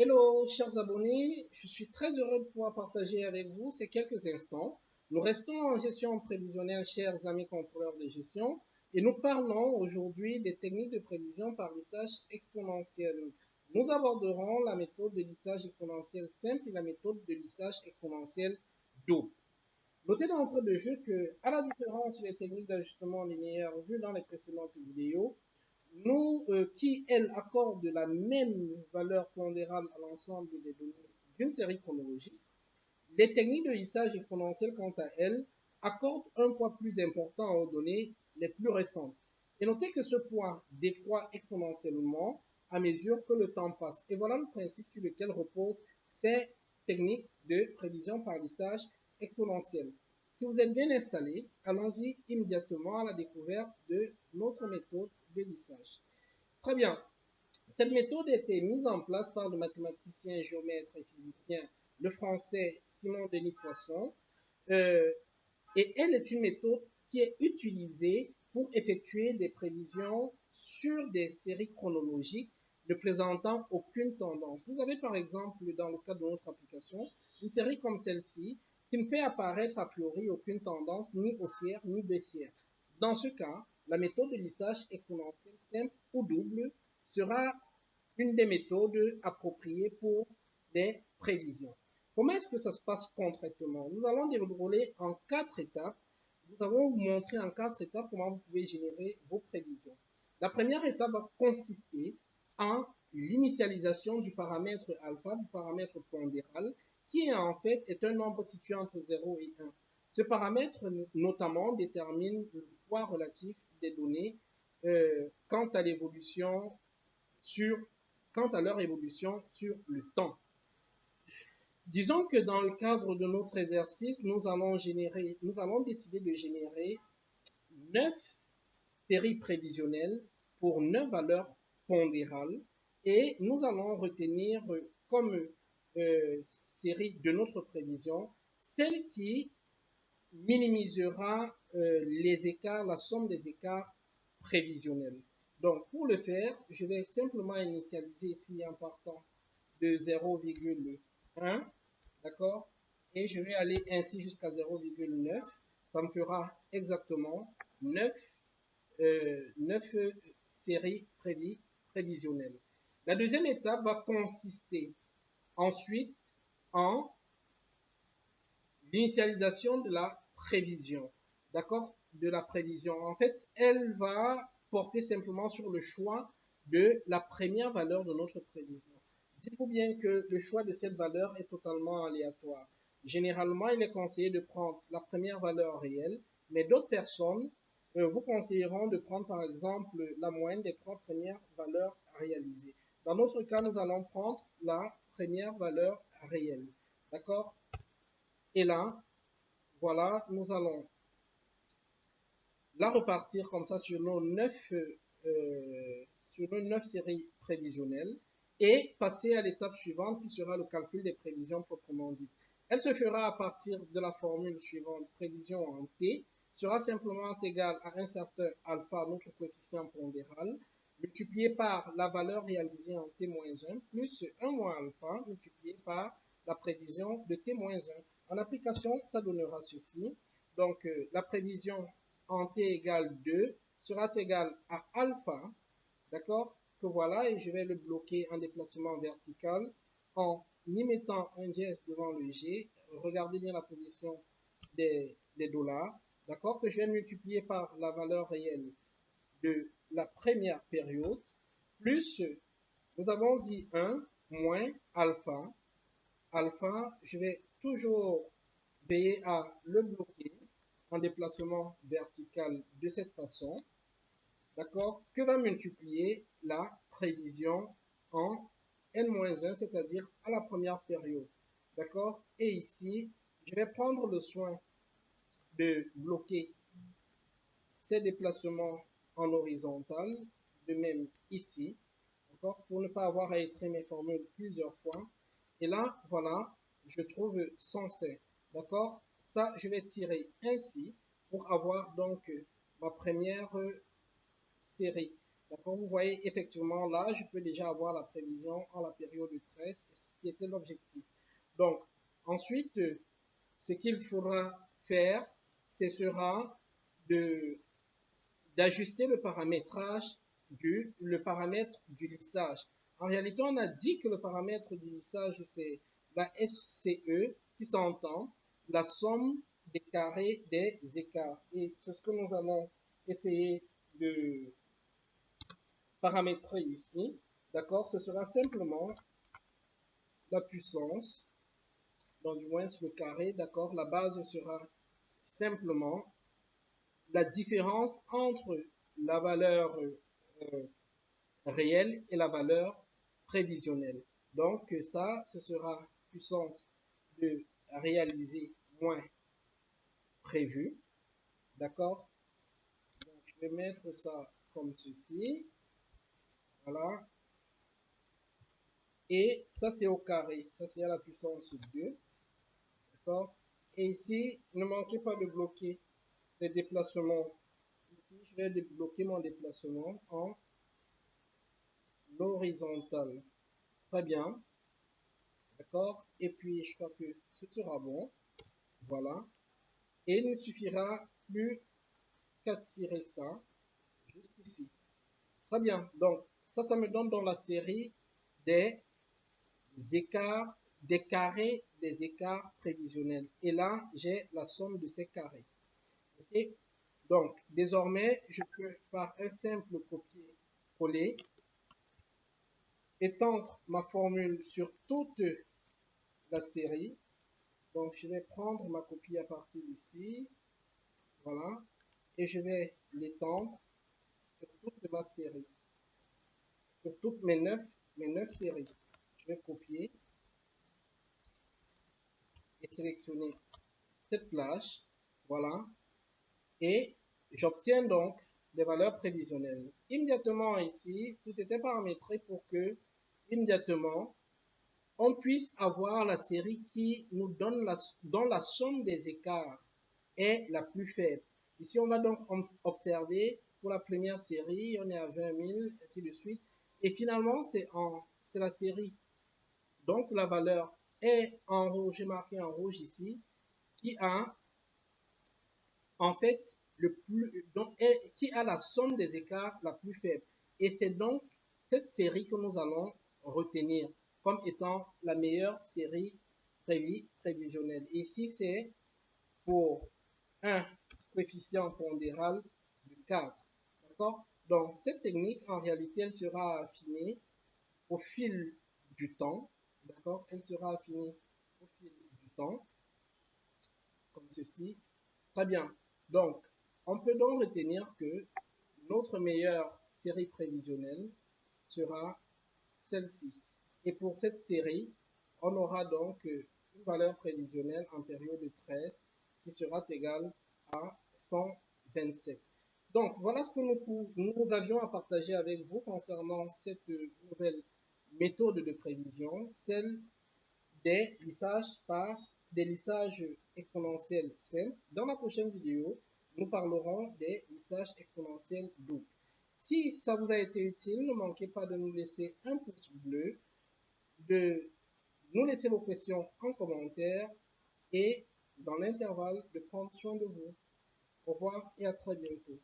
Hello, chers abonnés, je suis très heureux de pouvoir partager avec vous ces quelques instants. Nous restons en gestion prévisionnelle, chers amis contrôleurs de gestion, et nous parlons aujourd'hui des techniques de prévision par lissage exponentiel. Nous aborderons la méthode de lissage exponentiel simple et la méthode de lissage exponentiel double. Notez d'entrée de jeu que, à la différence des techniques d'ajustement linéaire vues dans les précédentes vidéos, qui, elles, accordent la même valeur pondérale à l'ensemble des données d'une série chronologique, les techniques de lissage exponentiel, quant à elles, accordent un poids plus important aux données les plus récentes. Et notez que ce poids décroît exponentiellement à mesure que le temps passe. Et voilà le principe sur lequel reposent ces techniques de prévision par lissage exponentiel. Si vous êtes bien installé, allons-y immédiatement à la découverte de notre méthode de lissage. Très bien. Cette méthode a été mise en place par le mathématicien, géomètre et physicien, le français Simon Denis Poisson, euh, et elle est une méthode qui est utilisée pour effectuer des prévisions sur des séries chronologiques ne présentant aucune tendance. Vous avez par exemple, dans le cas de notre application, une série comme celle-ci qui ne fait apparaître a priori aucune tendance ni haussière ni baissière. Dans ce cas, la méthode de lissage exponentiel simple ou double sera une des méthodes appropriées pour des prévisions. Comment est-ce que ça se passe concrètement? Nous allons dérouler en 4 étapes. Nous allons vous montrer en 4 étapes comment vous pouvez générer vos prévisions. La première étape va consister en l'initialisation du paramètre alpha, du paramètre pondéral, qui en fait est un nombre situé entre 0 et 1. Ce paramètre notamment détermine le poids relatif des données quant à l'évolution sur quant à leur évolution sur le temps. Disons que dans le cadre de notre exercice, nous allons décider de générer 9 séries prévisionnelles pour 9 valeurs pondérales et nous allons retenir comme série de notre prévision celle qui minimisera les écarts, la somme des écarts prévisionnels. Donc, pour le faire, je vais simplement initialiser ici en partant de 0,1, d'accord? Et je vais aller ainsi jusqu'à 0,9. Ça me fera exactement 9 séries prévisionnelles. La deuxième étape va consister ensuite en l'initialisation de la prévision, d'accord? De la prévision. En fait, elle va porter simplement sur le choix de la première valeur de notre prévision. Dites-vous bien que le choix de cette valeur est totalement aléatoire. Généralement, il est conseillé de prendre la première valeur réelle, mais d'autres personnes vous conseilleront de prendre par exemple la moyenne des 3 premières valeurs réalisées. Dans notre cas, nous allons prendre la première valeur réelle. D'accord? Et là, voilà, nous allons la repartir comme ça sur nos 9 séries prévisionnelles et passer à l'étape suivante qui sera le calcul des prévisions proprement dites. Elle se fera à partir de la formule suivante, prévision en T sera simplement égal à un certain alpha, notre coefficient pondéral, multiplié par la valeur réalisée en T-1 plus 1 moins alpha multiplié par la prévision de T-1. En application, ça donnera ceci. Donc, la prévision en t égale 2 sera égale à alpha, d'accord, que voilà, et je vais le bloquer en déplacement vertical en y mettant un geste devant le G. Regardez bien la position des dollars, d'accord, que je vais multiplier par la valeur réelle de la première période, plus, nous avons dit 1 moins alpha. Alpha, je vais toujours veiller à le bloquer en déplacement vertical de cette façon, d'accord, que va multiplier la prévision en n-1, c'est-à-dire à la première période, d'accord, et ici, je vais prendre le soin de bloquer ces déplacements en horizontal, de même ici, d'accord, pour ne pas avoir à écrire mes formules plusieurs fois, et là, voilà, je trouve 105, d'accord, ça, je vais tirer ainsi pour avoir donc ma première série. D'accord, vous voyez effectivement là, je peux déjà avoir la prévision en la période de 13, ce qui était l'objectif. Donc, ensuite, ce qu'il faudra faire, ce sera de d'ajuster le paramétrage le paramètre du lissage. En réalité, on a dit que le paramètre du lissage, c'est la SCE qui s'entend, la somme des carrés des écarts. Et c'est ce que nous allons essayer de paramétrer ici. D'accord? Ce sera simplement la puissance, donc du moins le carré, d'accord? La base sera simplement la différence entre la valeur réelle et la valeur prévisionnelle. Donc ça, ce sera puissance de réaliser moins prévu. D'accord? Donc je vais mettre ça comme ceci. Voilà. Et ça, c'est au carré. Ça, c'est à la puissance 2. D'accord? Et ici, ne manquez pas de bloquer les déplacements. Ici, je vais débloquer mon déplacement en horizontal. Très bien. D'accord? Et puis, je crois que ce sera bon. Voilà. Et il ne suffira plus qu'à tirer ça jusqu'ici. Très bien. Donc, ça me donne dans la série des écarts, des carrés des écarts prévisionnels. Et là, j'ai la somme de ces carrés. Ok? Donc, désormais, je peux par un simple copier-coller étendre ma formule sur toute la série. Donc, je vais prendre ma copie à partir d'ici. Voilà. Et je vais l'étendre sur toute ma série. Sur toutes mes 9 séries. Je vais copier et sélectionner cette plage. Voilà. Et j'obtiens donc des valeurs prévisionnelles. Immédiatement ici, tout était paramétré pour que, immédiatement, on puisse avoir la série qui nous donne dont la somme des écarts est la plus faible. Ici, on va donc observer pour la première série, on est à 20 000, ainsi de suite. Et finalement, c'est la série dont la valeur est en rouge, j'ai marqué en rouge ici, qui a en fait qui a la somme des écarts la plus faible. Et c'est donc cette série que nous allons retenir comme étant la meilleure série prévisionnelle. Ici, c'est pour un coefficient pondéral de 4. D'accord? Donc, cette technique, en réalité, elle sera affinée au fil du temps. D'accord? Elle sera affinée au fil du temps, comme ceci. Très bien. Donc, on peut donc retenir que notre meilleure série prévisionnelle sera celle-ci. Et pour cette série, on aura donc une valeur prévisionnelle en période de 13 qui sera égale à 127. Donc, voilà ce que nous avions à partager avec vous concernant cette nouvelle méthode de prévision, celle des lissages exponentiels simples. Dans la prochaine vidéo, nous parlerons des lissages exponentiels doubles. Si ça vous a été utile, ne manquez pas de nous laisser un pouce bleu, de nous laisser vos questions en commentaire et dans l'intervalle de prendre soin de vous. Au revoir et à très bientôt.